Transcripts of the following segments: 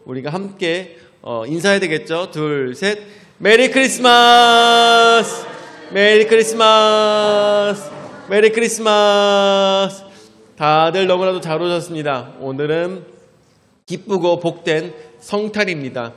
우리가 함께 인사해야 되겠죠? 둘, 셋. 메리 크리스마스! 메리 크리스마스! 메리 크리스마스! 다들 너무나도 잘 오셨습니다. 오늘은 기쁘고 복된 성탄입니다.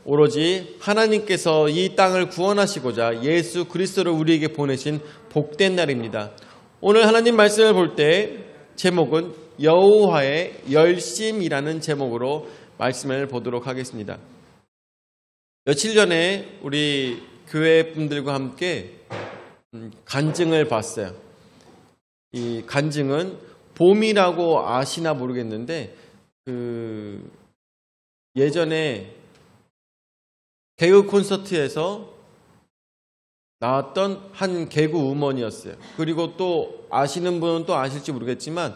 오로지 하나님께서 이 땅을 구원하시고자 예수 그리스도를 우리에게 보내신 복된 날입니다. 오늘 하나님 말씀을 볼 때 제목은 여호와의 열심이라는 제목으로 말씀을 보도록 하겠습니다. 며칠 전에 우리 교회 분들과 함께 간증을 봤어요. 이 간증은 봄이라고 아시나 모르겠는데 예전에 개그 콘서트에서 나왔던 한 개그 우먼이었어요. 그리고 또 아시는 분은 또 아실지 모르겠지만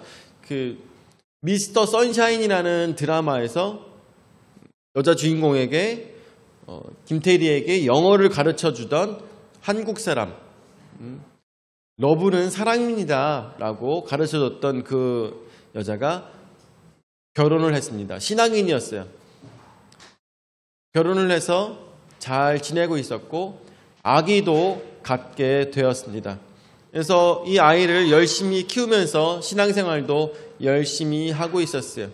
미스터 선샤인이라는 드라마에서 여자 주인공에게 김태리에게 영어를 가르쳐 주던 한국 사람, 러브는 사랑입니다 라고 가르쳐 줬던 그 여자가 결혼을 했습니다. 신앙인이었어요. 결혼을 해서 잘 지내고 있었고 아기도 갖게 되었습니다. 그래서 이 아이를 열심히 키우면서 신앙생활도 열심히 하고 있었어요.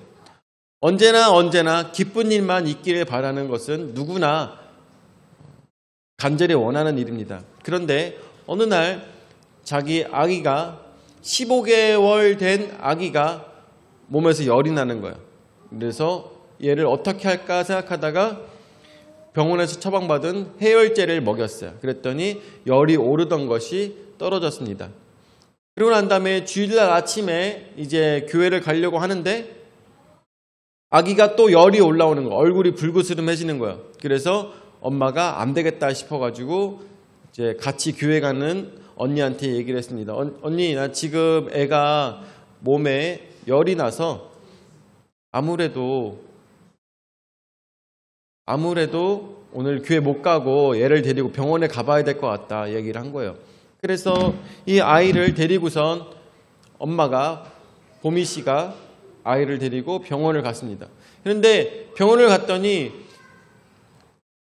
언제나 기쁜 일만 있기를 바라는 것은 누구나 간절히 원하는 일입니다. 그런데 어느 날 자기 아기가 15개월 된 아기가 몸에서 열이 나는 거예요. 그래서 얘를 어떻게 할까 생각하다가 병원에서 처방받은 해열제를 먹였어요. 그랬더니 열이 오르던 것이 떨어졌습니다. 그리고 난 다음에 주일날 아침에 이제 교회를 가려고 하는데 아기가 또 열이 올라오는 거예요. 얼굴이 불그스름해지는 거예요. 그래서 엄마가 안 되겠다 싶어가지고 이제 같이 교회 가는 언니한테 얘기를 했습니다. 언니, 나 지금 애가 몸에 열이 나서 아무래도 오늘 교회 못 가고 얘를 데리고 병원에 가봐야 될 것 같다 얘기를 한 거예요. 그래서 이 아이를 데리고선 엄마가 보미 씨가 아이를 데리고 병원을 갔습니다. 그런데 병원을 갔더니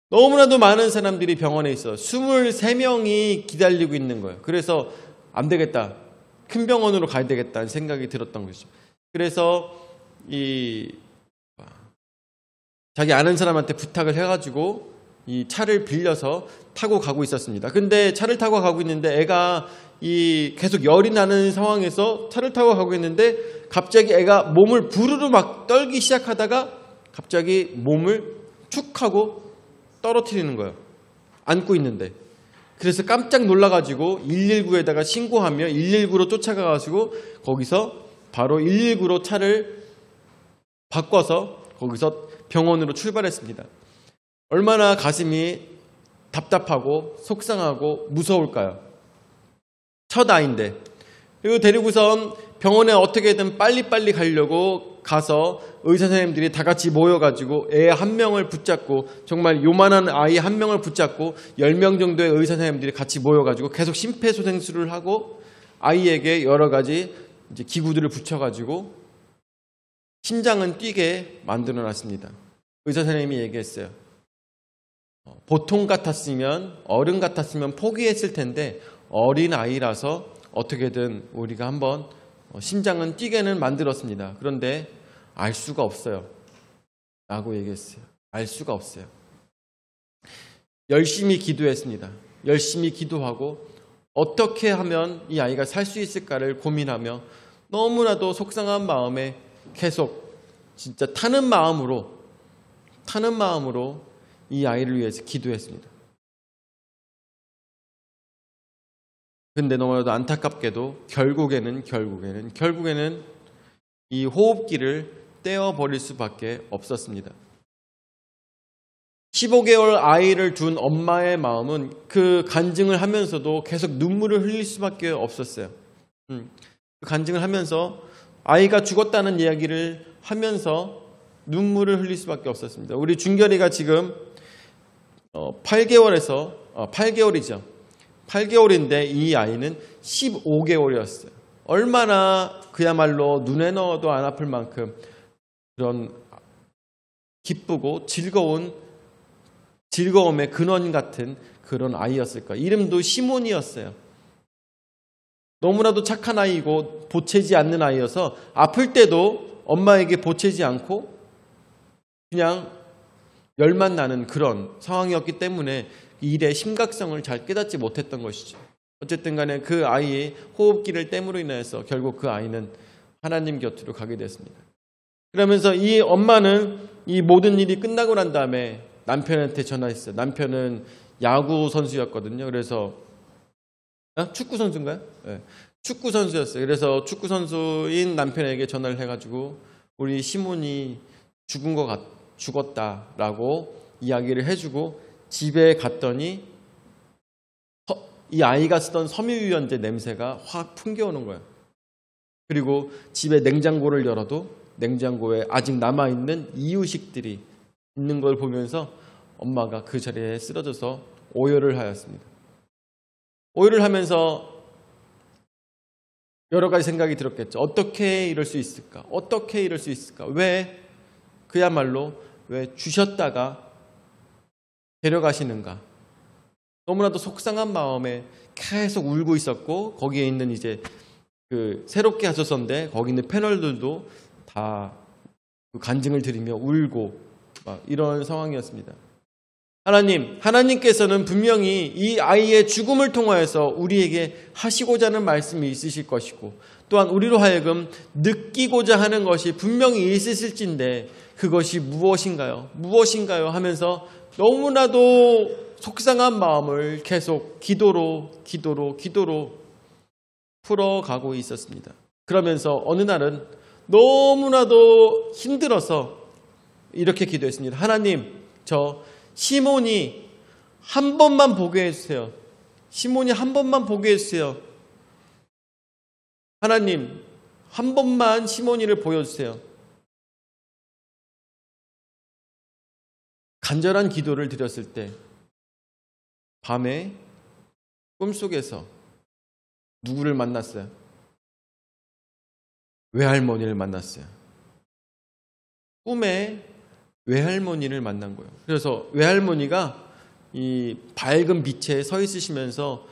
너무나도 많은 사람들이 병원에 있어 23명이 기다리고 있는 거예요. 그래서 안 되겠다. 큰 병원으로 가야 되겠다는 생각이 들었던 거죠. 그래서 자기 아는 사람한테 부탁을 해가지고 이 차를 빌려서 타고 가고 있었습니다. 근데 차를 타고 가고 있는데 애가 계속 열이 나는 상황에서 차를 타고 가고 있는데 갑자기 애가 몸을 부르르 막 떨기 시작하다가 갑자기 몸을 축 하고 떨어뜨리는 거예요. 안고 있는데. 그래서 깜짝 놀라가지고 119에다가 신고하며 119로 쫓아가가지고 거기서 바로 119로 차를 바꿔서 거기서 병원으로 출발했습니다. 얼마나 가슴이 답답하고 속상하고 무서울까요? 첫 아이인데. 그리고 데리고선 병원에 어떻게든 빨리빨리 가려고 가서 의사 선생님들이 다 같이 모여가지고 애 한 명을 붙잡고 정말 요만한 아이 한 명을 붙잡고 10명 정도의 의사 선생님들이 같이 모여가지고 계속 심폐소생술을 하고 아이에게 여러 가지 이제 기구들을 붙여가지고 심장은 뛰게 만들어 놨습니다. 의사 선생님이 얘기했어요. 보통 같았으면 어른 같았으면 포기했을 텐데 어린 아이라서 어떻게든 우리가 한번 심장은 뛰게는 만들었습니다. 그런데 알 수가 없어요. 라고 얘기했어요. 알 수가 없어요. 열심히 기도했습니다. 열심히 기도하고 어떻게 하면 이 아이가 살 수 있을까를 고민하며 너무나도 속상한 마음에 계속 진짜 타는 마음으로 이 아이를 위해서 기도했습니다. 근데 너무나도 안타깝게도 결국에는 이 호흡기를 떼어버릴 수밖에 없었습니다. 15개월 아이를 둔 엄마의 마음은 그 간증을 하면서도 계속 눈물을 흘릴 수밖에 없었어요. 그 간증을 하면서 아이가 죽었다는 이야기를 하면서 눈물을 흘릴 수밖에 없었습니다. 우리 준결이가 지금 8개월이죠. 8개월인데 이 아이는 15개월이었어요. 얼마나 그야말로 눈에 넣어도 안 아플 만큼 그런 기쁘고 즐거움의 근원 같은 그런 아이였을까. 이름도 시몬이었어요. 너무나도 착한 아이고 보채지 않는 아이여서 아플 때도 엄마에게 보채지 않고 그냥 열만 나는 그런 상황이었기 때문에 일의 심각성을 잘 깨닫지 못했던 것이죠. 어쨌든 간에 그 아이의 호흡기를 땜으로 인해서 결국 그 아이는 하나님 곁으로 가게 됐습니다. 그러면서 이 엄마는 이 모든 일이 끝나고 난 다음에 남편한테 전화했어요. 남편은 야구 선수였거든요. 그래서 축구 선수인가요? 네. 축구 선수였어요. 그래서 축구 선수인 남편에게 전화를 해가지고 우리 시몬이 죽었다라고 이야기를 해주고 집에 갔더니 이 아이가 쓰던 섬유유연제 냄새가 확 풍겨오는 거예요. 그리고 집에 냉장고를 열어도 냉장고에 아직 남아있는 이유식들이 있는 걸 보면서 엄마가 그 자리에 쓰러져서 오열을 하였습니다. 오열을 하면서 여러 가지 생각이 들었겠죠. 어떻게 이럴 수 있을까? 어떻게 이럴 수 있을까? 왜 그야말로 왜 주셨다가 데려가시는가? 너무나도 속상한 마음에 계속 울고 있었고 거기에 있는 이제 그 새롭게 하셨었는데 거기 있는 패널들도 다 간증을 드리며 울고 막 이런 상황이었습니다. 하나님께서는 분명히 이 아이의 죽음을 통하여서 우리에게 하시고자 하는 말씀이 있으실 것이고 또한 우리로 하여금 느끼고자 하는 것이 분명히 있으실진데 그것이 무엇인가요? 무엇인가요? 하면서 너무나도 속상한 마음을 계속 기도로 풀어가고 있었습니다. 그러면서 어느 날은 너무나도 힘들어서 이렇게 기도했습니다. 하나님, 저 시몬이 한 번만 보게 해주세요. 시몬이 한 번만 보게 해주세요. 하나님, 한 번만 시몬이를 보여주세요. 간절한 기도를 드렸을 때 밤에 꿈속에서 누구를 만났어요? 외할머니를 만났어요. 꿈에 외할머니를 만난 거예요. 그래서 외할머니가 이 밝은 빛에 서 있으시면서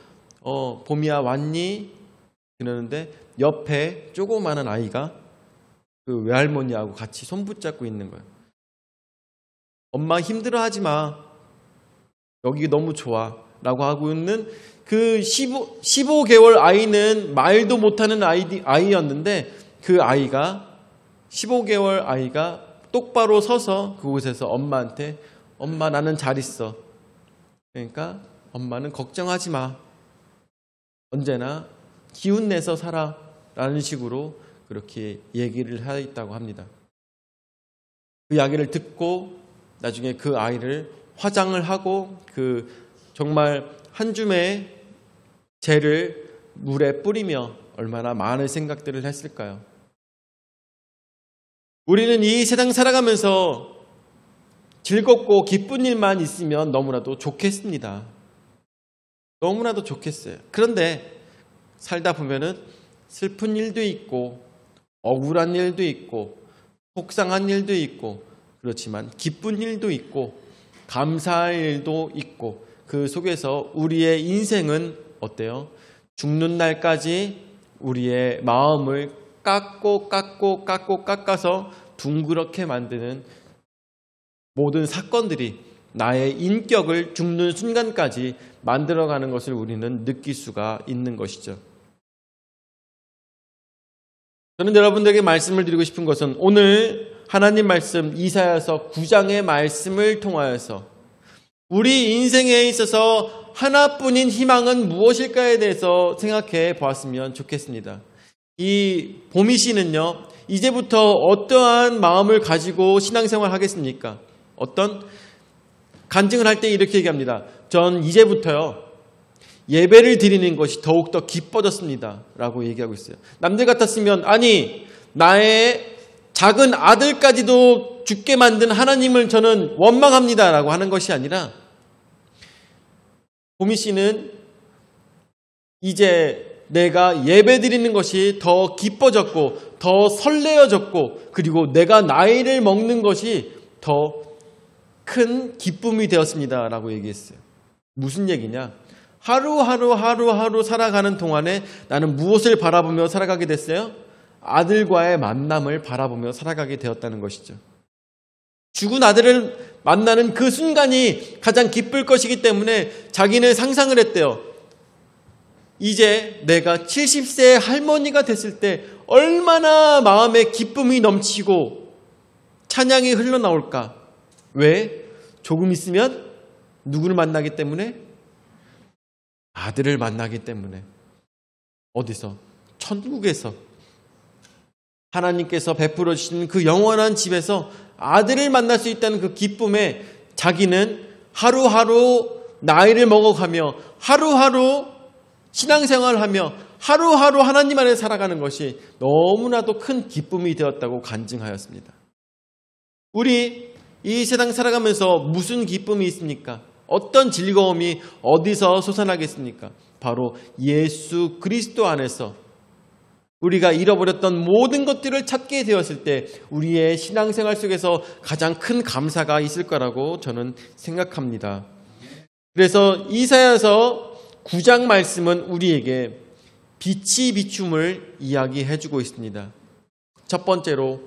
봄이야 왔니? 그러는데 옆에 조그마한 아이가 그 외할머니하고 같이 손 붙잡고 있는 거예요. 엄마 힘들어하지 마. 여기 너무 좋아. 라고 하고 있는 그 15개월 아이는 말도 못하는 아이였는데 그 아이가 15개월 아이가 똑바로 서서 그곳에서 엄마한테 엄마 나는 잘 있어. 그러니까 엄마는 걱정하지 마. 언제나 기운 내서 살아. 라는 식으로 그렇게 얘기를 하였다고 합니다. 그 이야기를 듣고 나중에 그 아이를 화장을 하고 그 정말 한 줌의 젤을 물에 뿌리며 얼마나 많은 생각들을 했을까요? 우리는 이 세상 살아가면서 즐겁고 기쁜 일만 있으면 너무나도 좋겠습니다. 너무나도 좋겠어요. 그런데 살다 보면은 슬픈 일도 있고 억울한 일도 있고 속상한 일도 있고 그렇지만 기쁜 일도 있고 감사할 일도 있고 그 속에서 우리의 인생은 어때요? 죽는 날까지 우리의 마음을 깎아서 둥그렇게 만드는 모든 사건들이 나의 인격을 죽는 순간까지 만들어가는 것을 우리는 느낄 수가 있는 것이죠. 저는 여러분들에게 말씀을 드리고 싶은 것은 오늘 하나님 말씀 이사야서 9장의 말씀을 통하여서 우리 인생에 있어서 하나뿐인 희망은 무엇일까에 대해서 생각해 보았으면 좋겠습니다. 이 보미 씨는요, 이제부터 어떠한 마음을 가지고 신앙생활 하겠습니까? 어떤 간증을 할 때 이렇게 얘기합니다. 전 이제부터요, 예배를 드리는 것이 더욱더 기뻐졌습니다. 라고 얘기하고 있어요. 남들 같았으면, 아니, 나의 작은 아들까지도 죽게 만든 하나님을 저는 원망합니다. 라고 하는 것이 아니라, 보미 씨는 이제 내가 예배 드리는 것이 더 기뻐졌고, 더 설레어졌고, 그리고 내가 나이를 먹는 것이 더 큰 기쁨이 되었습니다 라고 얘기했어요. 무슨 얘기냐? 하루하루 살아가는 동안에 나는 무엇을 바라보며 살아가게 됐어요? 아들과의 만남을 바라보며 살아가게 되었다는 것이죠. 죽은 아들을 만나는 그 순간이 가장 기쁠 것이기 때문에 자기는 상상을 했대요. 이제 내가 70세의 할머니가 됐을 때 얼마나 마음에 기쁨이 넘치고 찬양이 흘러나올까? 왜? 조금 있으면 누구를 만나기 때문에? 아들을 만나기 때문에. 어디서? 천국에서. 하나님께서 베풀어 주신 그 영원한 집에서 아들을 만날 수 있다는 그 기쁨에 자기는 하루하루 나이를 먹어가며 하루하루 신앙생활하며 하루하루 하나님 안에 살아가는 것이 너무나도 큰 기쁨이 되었다고 간증하였습니다. 우리 이 세상 살아가면서 무슨 기쁨이 있습니까? 어떤 즐거움이 어디서 솟아나겠습니까? 바로 예수 그리스도 안에서 우리가 잃어버렸던 모든 것들을 찾게 되었을 때 우리의 신앙생활 속에서 가장 큰 감사가 있을 거라고 저는 생각합니다. 그래서 이사야서 9장 말씀은 우리에게 빛이 비춤을 이야기해주고 있습니다. 첫 번째로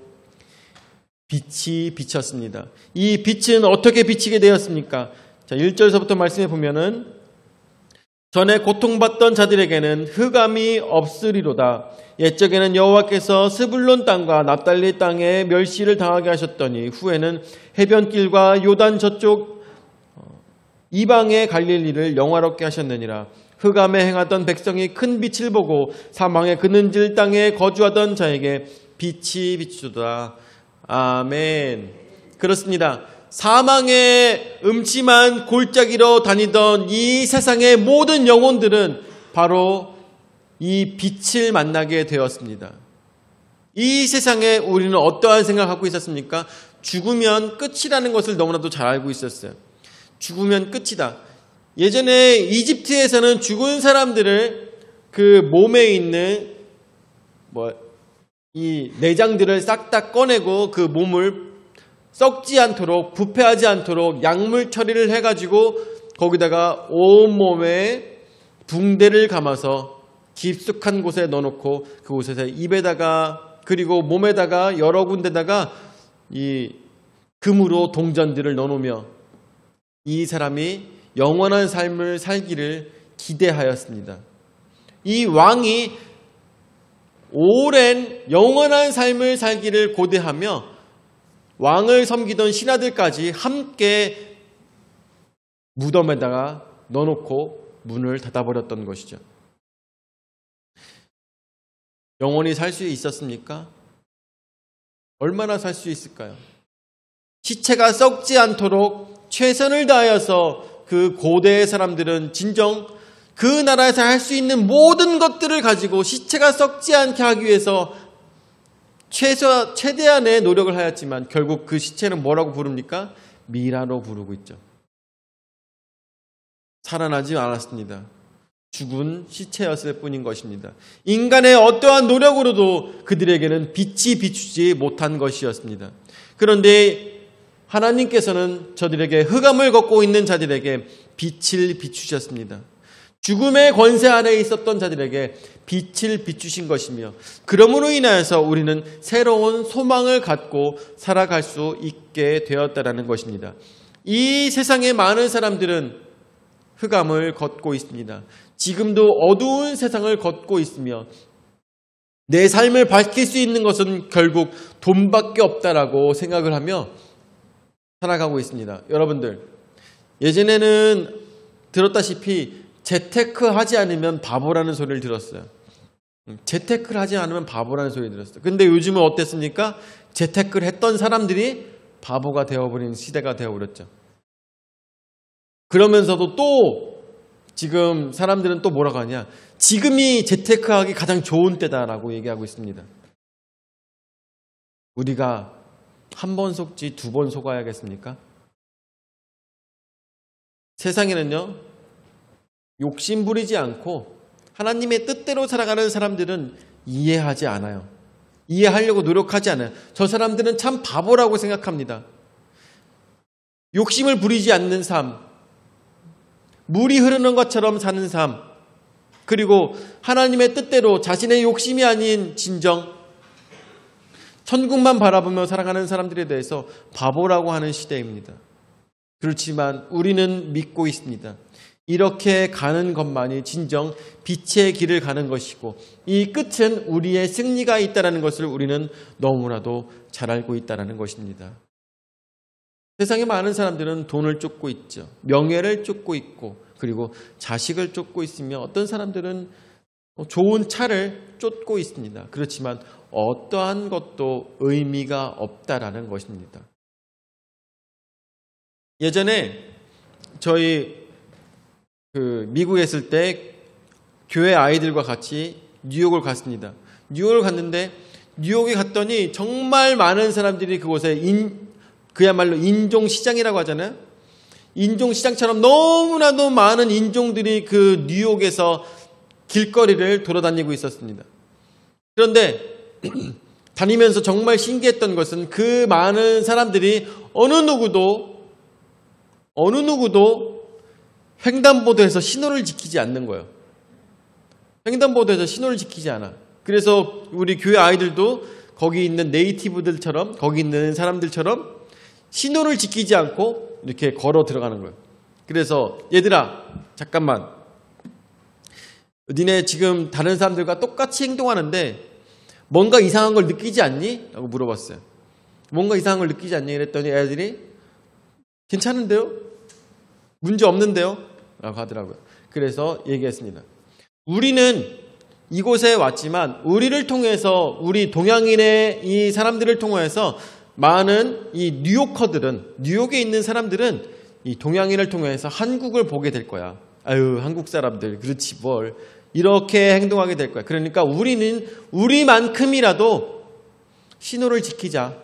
빛이 비쳤습니다. 이 빛은 어떻게 비치게 되었습니까? 자, 1절서부터 말씀해 보면은 전에 고통받던 자들에게는 흑암이 없으리로다. 옛적에는 여호와께서 스불론 땅과 납달리 땅에 멸시를 당하게 하셨더니 후에는 해변길과 요단 저쪽 이방의 갈릴리를 영화롭게 하셨느니라. 흑암에 행하던 백성이 큰 빛을 보고 사망의 그늘질 땅에 거주하던 자에게 빛이 비추도다. 아멘. 그렇습니다. 사망의 음침한 골짜기로 다니던 이 세상의 모든 영혼들은 바로 이 빛을 만나게 되었습니다. 이 세상에 우리는 어떠한 생각을 갖고 있었습니까? 죽으면 끝이라는 것을 너무나도 잘 알고 있었어요. 죽으면 끝이다. 예전에 이집트에서는 죽은 사람들을 그 몸에 있는 이 내장들을 싹 다 꺼내고 그 몸을 썩지 않도록 부패하지 않도록 약물 처리를 해가지고 거기다가 온몸에 붕대를 감아서 깊숙한 곳에 넣어놓고 그곳에서 입에다가 그리고 몸에다가 여러 군데다가 이 금으로 동전들을 넣어놓으며 이 사람이 영원한 삶을 살기를 기대하였습니다. 이 왕이 오랜 영원한 삶을 살기를 고대하며 왕을 섬기던 신하들까지 함께 무덤에다가 넣어놓고 문을 닫아버렸던 것이죠. 영원히 살 수 있었습니까? 얼마나 살 수 있을까요? 시체가 썩지 않도록 최선을 다하여서 그 고대의 사람들은 진정 그 나라에서 할 수 있는 모든 것들을 가지고 시체가 썩지 않게 하기 위해서 최대한의 노력을 하였지만 결국 그 시체는 뭐라고 부릅니까? 미라로 부르고 있죠. 살아나지 않았습니다. 죽은 시체였을 뿐인 것입니다. 인간의 어떠한 노력으로도 그들에게는 빛이 비추지 못한 것이었습니다. 그런데 하나님께서는 저들에게 흑암을 걷고 있는 자들에게 빛을 비추셨습니다. 죽음의 권세 아래에 있었던 자들에게 빛을 비추신 것이며 그러므로 인하여서 우리는 새로운 소망을 갖고 살아갈 수 있게 되었다라는 것입니다. 이 세상의 많은 사람들은 흑암을 걷고 있습니다. 지금도 어두운 세상을 걷고 있으며 내 삶을 밝힐 수 있는 것은 결국 돈밖에 없다라고 생각을 하며 살아가고 있습니다. 여러분들, 예전에는 들었다시피 재테크 하지 않으면 바보라는 소리를 들었어요. 재테크를 하지 않으면 바보라는 소리를 들었어요. 근데 요즘은 어땠습니까? 재테크를 했던 사람들이 바보가 되어버린 시대가 되어버렸죠. 그러면서도 또 지금 사람들은 또 뭐라고 하냐? 지금이 재테크하기 가장 좋은 때다라고 얘기하고 있습니다. 우리가 한 번 속지 두 번 속아야겠습니까? 세상에는요, 욕심 부리지 않고 하나님의 뜻대로 살아가는 사람들은 이해하지 않아요. 이해하려고 노력하지 않아요. 저 사람들은 참 바보라고 생각합니다. 욕심을 부리지 않는 삶, 물이 흐르는 것처럼 사는 삶, 그리고 하나님의 뜻대로 자신의 욕심이 아닌 진정 천국만 바라보며 살아가는 사람들에 대해서 바보라고 하는 시대입니다. 그렇지만 우리는 믿고 있습니다. 이렇게 가는 것만이 진정 빛의 길을 가는 것이고 이 끝은 우리의 승리가 있다는 것을 우리는 너무나도 잘 알고 있다는 것입니다. 세상에 많은 사람들은 돈을 쫓고 있죠. 명예를 쫓고 있고 그리고 자식을 쫓고 있으며 어떤 사람들은 좋은 차를 쫓고 있습니다. 그렇지만 어떠한 것도 의미가 없다라는 것입니다. 예전에 저희 미국에 있을 때 교회 아이들과 같이 뉴욕을 갔습니다. 뉴욕을 갔는데 뉴욕에 갔더니 정말 많은 사람들이 그곳에 그야말로 인종시장이라고 하잖아요. 인종시장처럼 너무나도 많은 인종들이 그 뉴욕에서 길거리를 돌아다니고 있었습니다. 그런데 다니면서 정말 신기했던 것은 그 많은 사람들이 어느 누구도 횡단보도에서 신호를 지키지 않는 거예요. 횡단보도에서 신호를 지키지 않아. 그래서 우리 교회 아이들도 거기 있는 네이티브들처럼 거기 있는 사람들처럼 신호를 지키지 않고 이렇게 걸어 들어가는 거예요. 그래서 얘들아 잠깐만, 니네 지금 다른 사람들과 똑같이 행동하는데 뭔가 이상한 걸 느끼지 않니? 라고 물어봤어요. 뭔가 이상한 걸 느끼지 않니? 그랬더니 애들이 괜찮은데요? 문제 없는데요? 라고 하더라고요. 그래서 얘기했습니다. 우리는 이곳에 왔지만 우리를 통해서 우리 동양인의 이 사람들을 통해서 많은 이 뉴요커들은 뉴욕에 있는 사람들은 이 동양인을 통해서 한국을 보게 될 거야. 아유 한국 사람들 그렇지 뭘 이렇게 행동하게 될 거야. 그러니까 우리는 우리만큼이라도 신호를 지키자.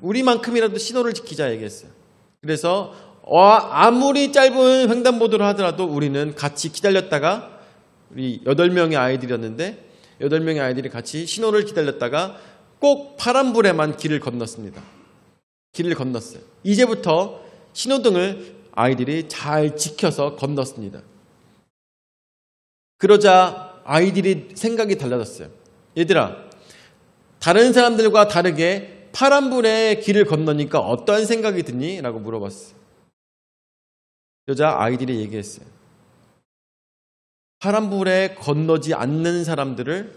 우리만큼이라도 신호를 지키자 얘기했어요. 그래서 아무리 짧은 횡단보도를 하더라도 우리는 같이 기다렸다가 우리 8명의 아이들이었는데 8명의 아이들이 같이 신호를 기다렸다가 꼭 파란불에만 길을 건넜습니다. 길을 건넜어요. 이제부터 신호등을 아이들이 잘 지켜서 건넜습니다. 그러자 아이들이 생각이 달라졌어요. 얘들아, 다른 사람들과 다르게 파란불에 길을 건너니까 어떠한 생각이 드니? 라고 물어봤어요. 여자 아이들이 얘기했어요. 파란불에 건너지 않는 사람들을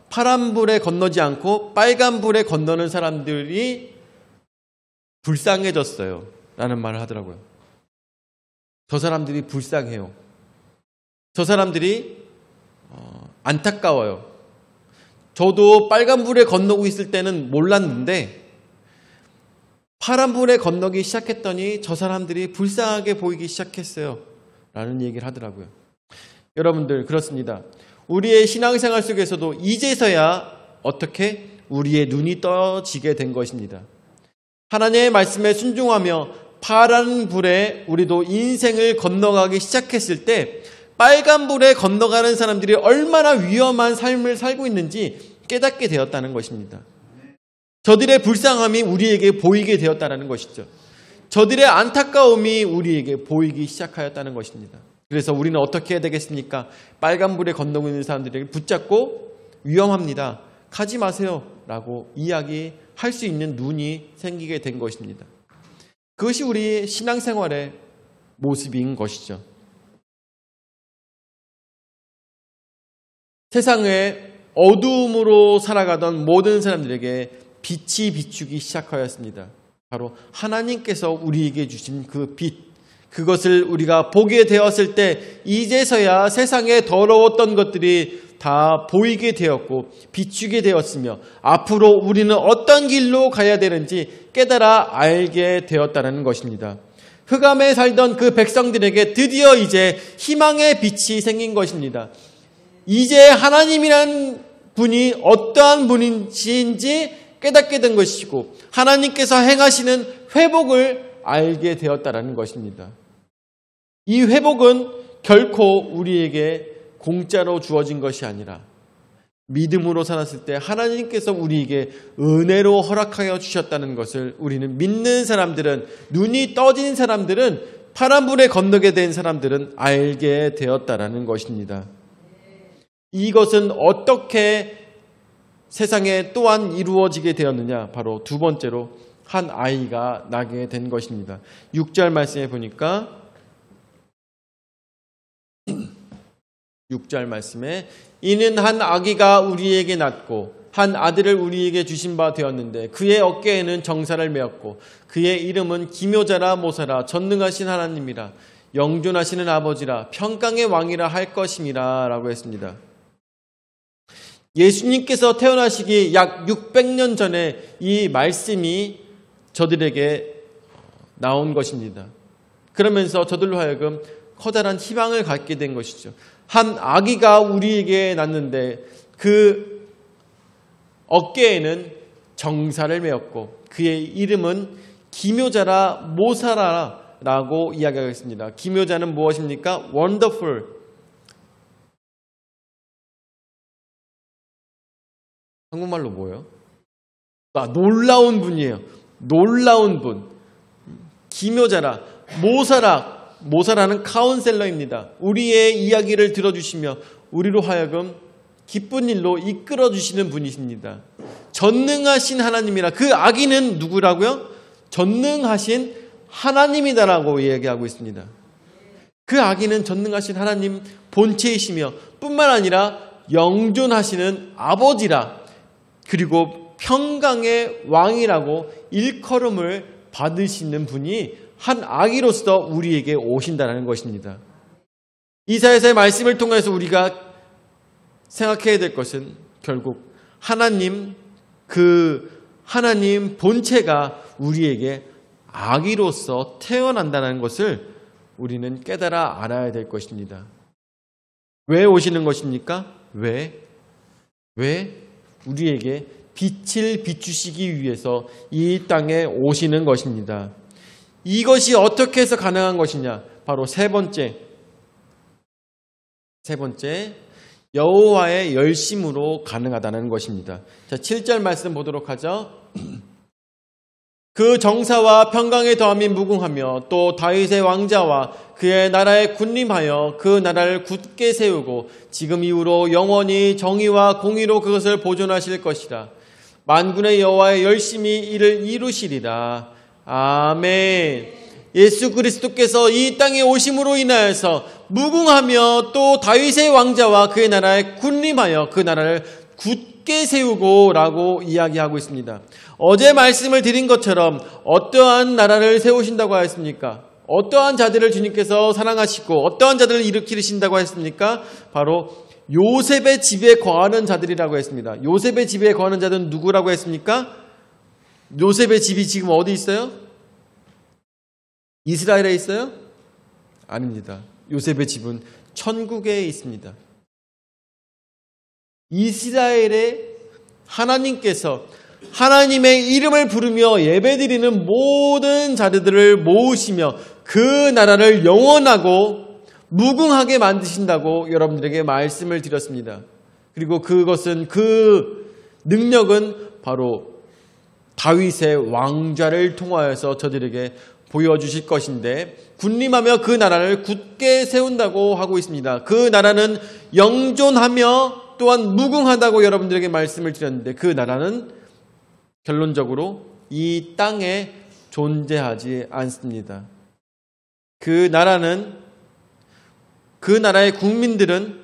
파란불에 건너지 않고 빨간불에 건너는 사람들이 불쌍해졌어요. 라는 말을 하더라고요. 저 사람들이 불쌍해요. 저 사람들이 안타까워요. 저도 빨간불에 건너고 있을 때는 몰랐는데 파란불에 건너기 시작했더니 저 사람들이 불쌍하게 보이기 시작했어요. 라는 얘기를 하더라고요. 여러분들 그렇습니다. 우리의 신앙생활 속에서도 이제서야 어떻게 우리의 눈이 떠지게 된 것입니다. 하나님의 말씀에 순종하며 파란 불에 우리도 인생을 건너가기 시작했을 때 빨간 불에 건너가는 사람들이 얼마나 위험한 삶을 살고 있는지 깨닫게 되었다는 것입니다. 저들의 불쌍함이 우리에게 보이게 되었다는 것이죠. 저들의 안타까움이 우리에게 보이기 시작하였다는 것입니다. 그래서 우리는 어떻게 해야 되겠습니까? 빨간불에 건너고 있는 사람들에게 붙잡고 위험합니다. 가지 마세요. 라고 이야기할 수 있는 눈이 생기게 된 것입니다. 그것이 우리 신앙생활의 모습인 것이죠. 세상에 어두움으로 살아가던 모든 사람들에게 빛이 비추기 시작하였습니다. 바로 하나님께서 우리에게 주신 그 빛, 그것을 우리가 보게 되었을 때 이제서야 세상에 더러웠던 것들이 다 보이게 되었고 비추게 되었으며 앞으로 우리는 어떤 길로 가야 되는지 깨달아 알게 되었다는 것입니다. 흑암에 살던 그 백성들에게 드디어 이제 희망의 빛이 생긴 것입니다. 이제 하나님이란 분이 어떠한 분인지 깨닫게 된 것이고 하나님께서 행하시는 회복을 알게 되었다는 것입니다. 이 회복은 결코 우리에게 공짜로 주어진 것이 아니라 믿음으로 살았을 때 하나님께서 우리에게 은혜로 허락하여 주셨다는 것을 우리는 믿는 사람들은, 눈이 떠진 사람들은, 파란불에 건너게 된 사람들은 알게 되었다라는 것입니다. 이것은 어떻게 세상에 또한 이루어지게 되었느냐? 바로 두 번째로 한 아이가 나게 된 것입니다. 6절 말씀에 보니까 6절 말씀에 이는 한 아기가 우리에게 낳고 한 아들을 우리에게 주신 바 되었는데 그의 어깨에는 정사를 메었고 그의 이름은 기묘자라 모사라 전능하신 하나님이라 영존하시는 아버지라 평강의 왕이라 할 것임이라 라고 했습니다. 예수님께서 태어나시기 약 600년 전에 이 말씀이 저들에게 나온 것입니다. 그러면서 저들로 하여금 커다란 희망을 갖게 된 것이죠. 한 아기가 우리에게 낳는데 그 어깨에는 정사를 메었고 그의 이름은 기묘자라 모사라라고 이야기하겠습니다. 기묘자는 무엇입니까? Wonderful. 한국말로 뭐예요? 놀라운 분이에요. 놀라운 분. 기묘자라 모사라. 모사라는 카운셀러입니다. 우리의 이야기를 들어주시며 우리로 하여금 기쁜 일로 이끌어주시는 분이십니다. 전능하신 하나님이라. 그 아기는 누구라고요? 전능하신 하나님이다라고 이야기하고 있습니다. 그 아기는 전능하신 하나님 본체이시며 뿐만 아니라 영존하시는 아버지라. 그리고 평강의 왕이라고 일컬음을 받으시는 분이 한 아기로서 우리에게 오신다는 것입니다. 이사야서의 말씀을 통해서 우리가 생각해야 될 것은 결국 하나님, 그 하나님 본체가 우리에게 아기로서 태어난다는 것을 우리는 깨달아 알아야 될 것입니다. 왜 오시는 것입니까? 왜 우리에게 빛을 비추시기 위해서 이 땅에 오시는 것입니다. 이것이 어떻게 해서 가능한 것이냐? 바로 세 번째 여호와의 열심으로 가능하다는 것입니다. 자, 7절 말씀 보도록 하죠. 그 정사와 평강에 더함이 무궁하며 또 다윗의 왕자와 그의 나라에 군림하여 그 나라를 굳게 세우고 지금 이후로 영원히 정의와 공의로 그것을 보존하실 것이라. 만군의 여호와의 열심히 이를 이루시리라. 아멘. 예수 그리스도께서 이 땅에 오심으로 인하여서 무궁하며 또 다윗의 왕자와 그의 나라에 군림하여 그 나라를 굳게 세우고 라고 이야기하고 있습니다. 어제 말씀을 드린 것처럼 어떠한 나라를 세우신다고 하였습니까? 어떠한 자들을 주님께서 사랑하시고 어떠한 자들을 일으키신다고 했습니까? 바로 요셉의 집에 거하는 자들이라고 했습니다. 요셉의 집에 거하는 자들은 누구라고 했습니까? 요셉의 집이 지금 어디 있어요? 이스라엘에 있어요? 아닙니다. 요셉의 집은 천국에 있습니다. 이스라엘에 하나님께서 하나님의 이름을 부르며 예배드리는 모든 자들을 모으시며 그 나라를 영원하고 무궁하게 만드신다고 여러분들에게 말씀을 드렸습니다. 그리고 그것은 그 능력은 바로 다윗의 왕좌를 통하여서 저들에게 보여주실 것인데 군림하며 그 나라를 굳게 세운다고 하고 있습니다. 그 나라는 영존하며 또한 무궁하다고 여러분들에게 말씀을 드렸는데 그 나라는 결론적으로 이 땅에 존재하지 않습니다. 그 나라의 국민들은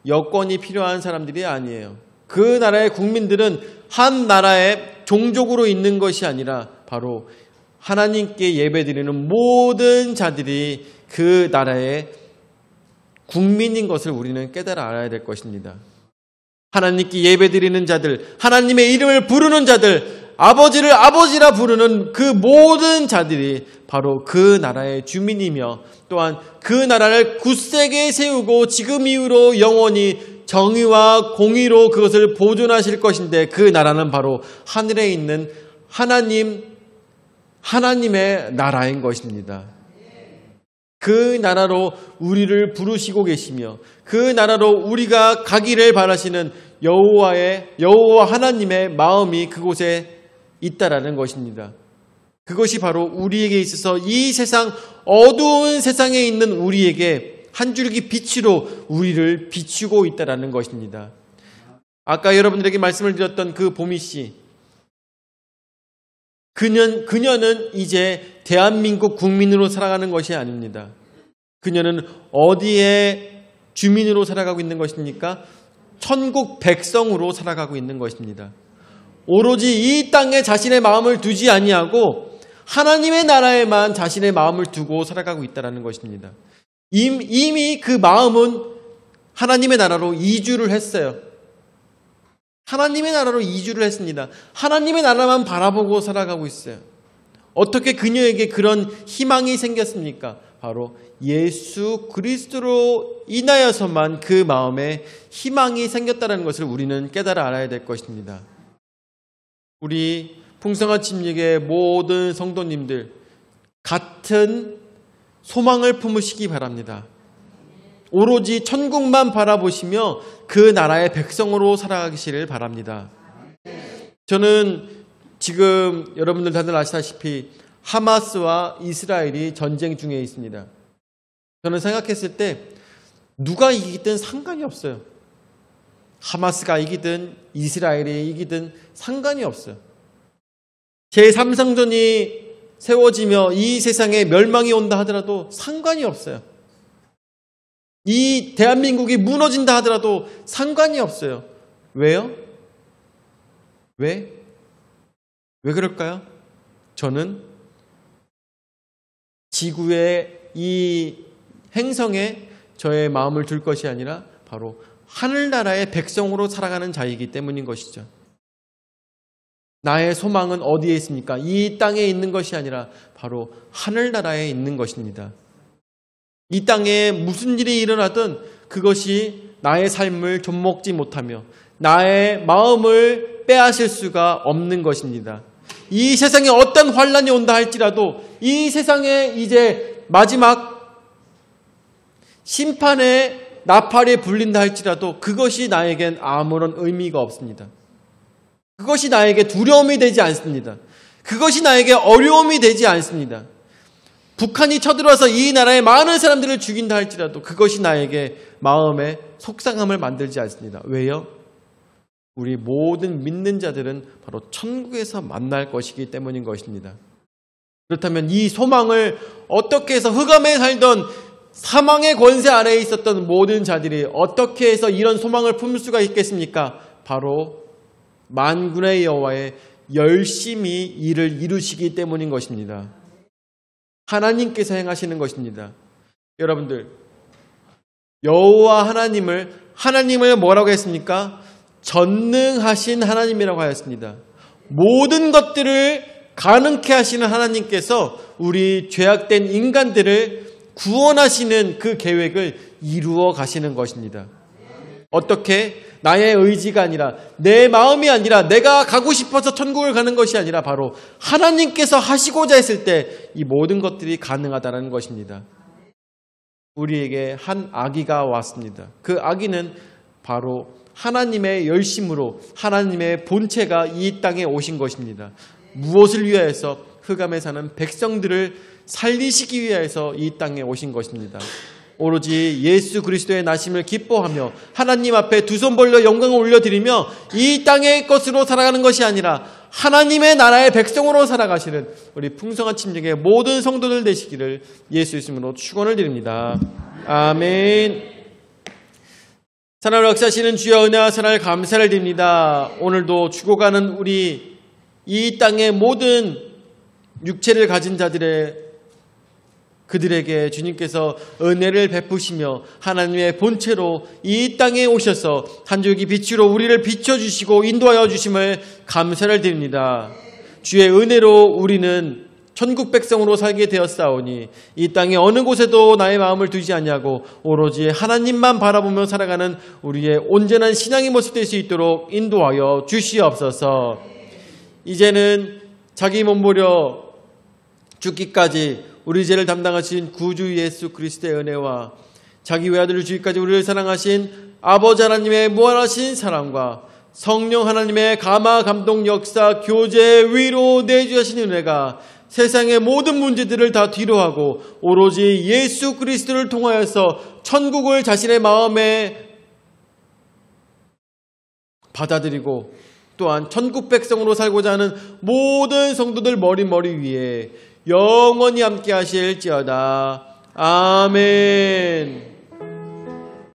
여권이 필요한 사람들이 아니에요. 그 나라의 국민들은 한 나라의 종족으로 있는 것이 아니라 바로 하나님께 예배드리는 모든 자들이 그 나라의 국민인 것을 우리는 깨달아 알아야 될 것입니다. 하나님께 예배드리는 자들, 하나님의 이름을 부르는 자들, 아버지를 아버지라 부르는 그 모든 자들이 바로 그 나라의 주민이며 또한 그 나라를 굳세게 세우고 지금 이후로 영원히 정의와 공의로 그것을 보존하실 것인데 그 나라는 바로 하늘에 있는 하나님의 나라인 것입니다. 그 나라로 우리를 부르시고 계시며 그 나라로 우리가 가기를 바라시는 여호와 하나님의 마음이 그곳에 있다라는 것입니다. 그것이 바로 우리에게 있어서 이 세상 어두운 세상에 있는 우리에게 한 줄기 빛으로 우리를 비추고 있다라는 것입니다. 아까 여러분들에게 말씀을 드렸던 그 보미 씨, 그녀는 이제 대한민국 국민으로 살아가는 것이 아닙니다. 그녀는 어디에 주민으로 살아가고 있는 것입니까? 천국 백성으로 살아가고 있는 것입니다. 오로지 이 땅에 자신의 마음을 두지 아니하고 하나님의 나라에만 자신의 마음을 두고 살아가고 있다는 것입니다. 이미 그 마음은 하나님의 나라로 이주를 했어요. 하나님의 나라로 이주를 했습니다. 하나님의 나라만 바라보고 살아가고 있어요. 어떻게 그녀에게 그런 희망이 생겼습니까? 바로 예수 그리스도로 인하여서만 그 마음에 희망이 생겼다는 것을 우리는 깨달아 알아야 될 것입니다. 우리 풍성한 침략의 모든 성도님들 같은 소망을 품으시기 바랍니다. 오로지 천국만 바라보시며 그 나라의 백성으로 살아가시를 바랍니다. 저는 지금 여러분들 다들 아시다시피 하마스와 이스라엘이 전쟁 중에 있습니다. 저는 생각했을 때 누가 이기든 상관이 없어요. 하마스가 이기든 이스라엘이 이기든 상관이 없어요. 제3성전이 세워지며 이 세상에 멸망이 온다 하더라도 상관이 없어요. 이 대한민국이 무너진다 하더라도 상관이 없어요. 왜요? 왜 그럴까요? 저는 지구의 이 행성에 저의 마음을 둘 것이 아니라 바로 하늘나라의 백성으로 살아가는 자이기 때문인 것이죠. 나의 소망은 어디에 있습니까? 이 땅에 있는 것이 아니라 바로 하늘나라에 있는 것입니다. 이 땅에 무슨 일이 일어나든 그것이 나의 삶을 좀먹지 못하며 나의 마음을 빼앗을 수가 없는 것입니다. 이 세상에 어떤 환란이 온다 할지라도 이 세상에 이제 마지막 심판의 나팔이 불린다 할지라도 그것이 나에겐 아무런 의미가 없습니다. 그것이 나에게 두려움이 되지 않습니다. 그것이 나에게 어려움이 되지 않습니다. 북한이 쳐들어와서 이 나라의 많은 사람들을 죽인다 할지라도 그것이 나에게 마음에 속상함을 만들지 않습니다. 왜요? 우리 모든 믿는 자들은 바로 천국에서 만날 것이기 때문인 것입니다. 그렇다면 이 소망을 어떻게 해서 흑암에 살던 사망의 권세 아래에 있었던 모든 자들이 어떻게 해서 이런 소망을 품을 수가 있겠습니까? 바로 만군의 여호와의 열심히 일을 이루시기 때문인 것입니다. 하나님께서 행하시는 것입니다. 여러분들, 여호와 하나님을 뭐라고 했습니까? 전능하신 하나님이라고 하였습니다. 모든 것들을 가능케 하시는 하나님께서 우리 죄악된 인간들을 구원하시는 그 계획을 이루어 가시는 것입니다. 어떻게? 나의 의지가 아니라 내 마음이 아니라 내가 가고 싶어서 천국을 가는 것이 아니라 바로 하나님께서 하시고자 했을 때 이 모든 것들이 가능하다는 것입니다. 우리에게 한 아기가 왔습니다. 그 아기는 바로 하나님의 열심으로 하나님의 본체가 이 땅에 오신 것입니다. 무엇을 위하여서? 흑암에 사는 백성들을 살리시기 위하여서 이 땅에 오신 것입니다. 오로지 예수 그리스도의 나심을 기뻐하며 하나님 앞에 두 손 벌려 영광을 올려드리며 이 땅의 것으로 살아가는 것이 아니라 하나님의 나라의 백성으로 살아가시는 우리 풍성한 침략의 모든 성도들 되시기를 예수 이름으로 축원을 드립니다. 아멘. 사랑을 역사하시는 주여 은혜와 사랑을 감사를 드립니다. 오늘도 죽어가는 우리 이 땅의 모든 육체를 가진 그들에게 주님께서 은혜를 베푸시며 하나님의 본체로 이 땅에 오셔서 한 줄기 빛으로 우리를 비춰주시고 인도하여 주심을 감사를 드립니다. 주의 은혜로 우리는 천국 백성으로 살게 되었사오니 이 땅의 어느 곳에도 나의 마음을 두지 아니하고 오로지 하나님만 바라보며 살아가는 우리의 온전한 신앙의 모습 될 수 있도록 인도하여 주시옵소서. 이제는 자기 몸부려 죽기까지 우리 죄를 담당하신 구주 예수 그리스도의 은혜와 자기 외아들을 주기까지 우리를 사랑하신 아버지 하나님의 무한하신 사랑과 성령 하나님의 감화 감동 역사 교제 위로 내주하신 은혜가 세상의 모든 문제들을 다 뒤로하고 오로지 예수 그리스도를 통하여서 천국을 자신의 마음에 받아들이고 또한 천국 백성으로 살고자 하는 모든 성도들 머리 위에 영원히 함께 하실지어다. 아멘.